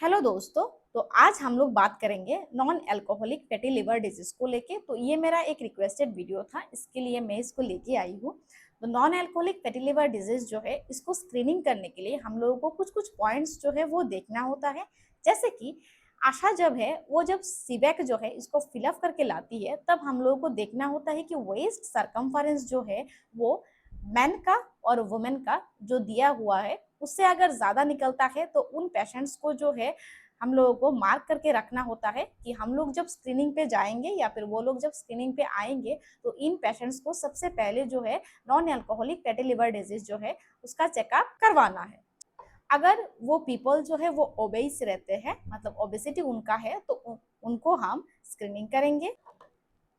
Hello दोस्तों। तो आज हम लोग बात करेंगे non alcoholic fatty liver disease को लेके। तो ये मेरा एक रिक्वेस्टेड वीडियो था, इसके लिए मैं इसको लेके आई हूँ। तो non alcoholic fatty liver disease जो है, इसको स्क्रीनिंग करने के लिए हम लोगों को कुछ कुछ पॉइंट्स जो है वो देखना होता है। जैसे कि आशा जब है वो जब सीबैक जो है इसको फिलअप करके लाती है, तब हम लोगों को देखना होता है कि वेस्ट सरकमफेरेंस जो है वो मैन का और वुमेन का जो दिया हुआ है उससे अगर ज्यादा निकलता है तो उन पेशेंट्स को जो है हम लोगों को मार्क करके रखना होता है कि हम लोग जब स्क्रीनिंग पे जाएंगे या फिर वो लोग जब स्क्रीनिंग पे आएंगे तो इन पेशेंट्स को सबसे पहले जो है non alcoholic fatty liver disease जो है उसका चेकअप करवाना है। अगर वो पीपल जो है वो ओबेस रहते हैं, मतलब ओबेसिटी उनका है, तो उनको हम स्क्रीनिंग करेंगे।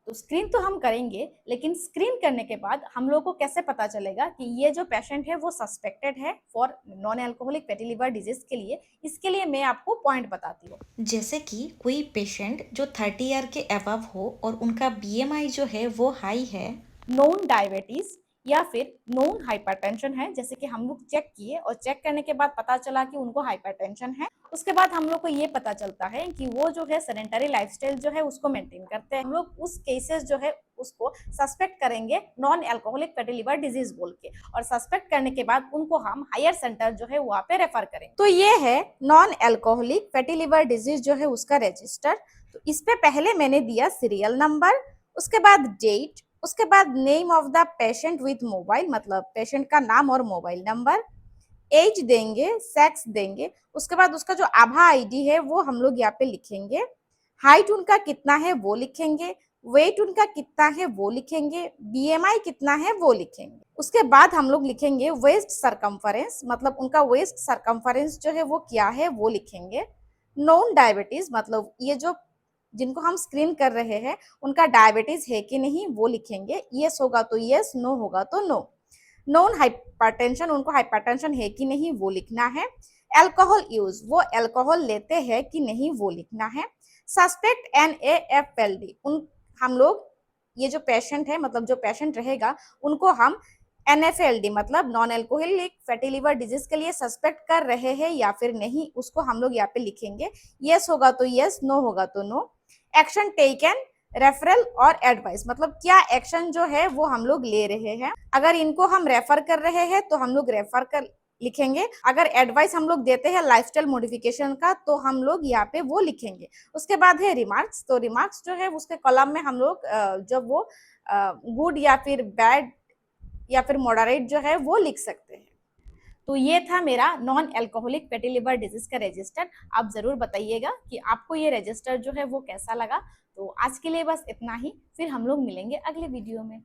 तो स्क्रीन तो हम करेंगे, लेकिन स्क्रीन करने के बाद हम लोग को कैसे पता चलेगा कि ये जो पेशेंट है वो सस्पेक्टेड है for non alcoholic fatty liver disease के लिए? इसके लिए मैं आपको पॉइंट बताती हूँ। जैसे कि कोई पेशेंट जो 30 ईयर के अबव हो और उनका बीएमआई जो है वो हाई है। नोन डायबिटीज या फिर नोन हाइपरटेंशन है, जैसे कि हम लोग चेक किए और चेक करने के बाद पता चला कि उनको हाइपरटेंशन है। उसके बाद हम लोग को ये पता चलता है कि वो जो है सेडेंटरी लाइफस्टाइल जो है उसको मेंटेन करते हैं। हम लोग उस केसेस जो है उसको सस्पेक्ट करेंगे non alcoholic fatty liver disease बोल के, और सस्पेक्ट करने के बाद उनको हम हायर सेंटर जो है वहां पे रेफर करेंगे। तो ये है non alcoholic fatty liver disease जो है उसका रजिस्टर। तो इस पे पहले मैंने दिया सीरियल नंबर, उसके बाद डेट, उसके बाद name of the patient with mobile, मतलब पेशेंट का नाम और मोबाइल नंबर, एज देंगे, सेक्स देंगे, उसके बाद उसका जो आभा आईडी है वो हम लोग यहाँ पे लिखेंगे, हाइट उनका कितना है वो लिखेंगे, वेट उनका कितना है वो लिखेंगे, बीएमआई कितना है वो लिखेंगे। उसके बाद हम लोग लिखेंगे वेस्ट सरकमफेरेंस, मतलब उनका वेस्ट सरकमफेरेंस जो है वो क्या है वो लिखेंगे। नॉन डायबिटीज, मतलब ये जो जिनको हम स्क्रीन कर रहे हैं उनका डायबिटीज है कि नहीं वो लिखेंगे। यस होगा तो यस, नो होगा तो नो। नॉन हाइपरटेंशन, उनको हाइपरटेंशन है कि नहीं वो लिखना है। अल्कोहल यूज, वो अल्कोहल लेते हैं कि नहीं वो लिखना है। सस्पेक्ट NAFLD, उन हम लोग ये जो पेशेंट है, मतलब जो पेशेंट रहेगा उनको हम NFLD मतलब non alcoholic fatty liver disease के लिए सस्पेक्ट कर रहे हैं या फिर नहीं, उसको हम लोग यहाँ पे लिखेंगे। यस होगा तो यस, नो होगा तो नो। एक्शन टेकन, रेफरल और एडवाइस, मतलब क्या एक्शन जो है वो हम लोग ले रहे हैं। अगर इनको हम रेफर कर रहे हैं तो हम लोग रेफर कर लिखेंगे। अगर एडवाइस हम लोग देते हैं लाइफस्टाइल मॉडिफिकेशन का तो हम लोग यहाँ पे वो लिखेंगे। उसके बाद है रिमार्क्स। तो रिमार्क्स जो है उसके कॉलम में हम लोग जब वो गुड या फिर बैड या फिर मॉडरेट जो है वो लिख सकते हैं। तो ये था मेरा non alcoholic fatty liver disease का रजिस्टर। आप जरूर बताइएगा कि आपको ये रजिस्टर जो है वो कैसा लगा। तो आज के लिए बस इतना ही, फिर हम लोग मिलेंगे अगले वीडियो में।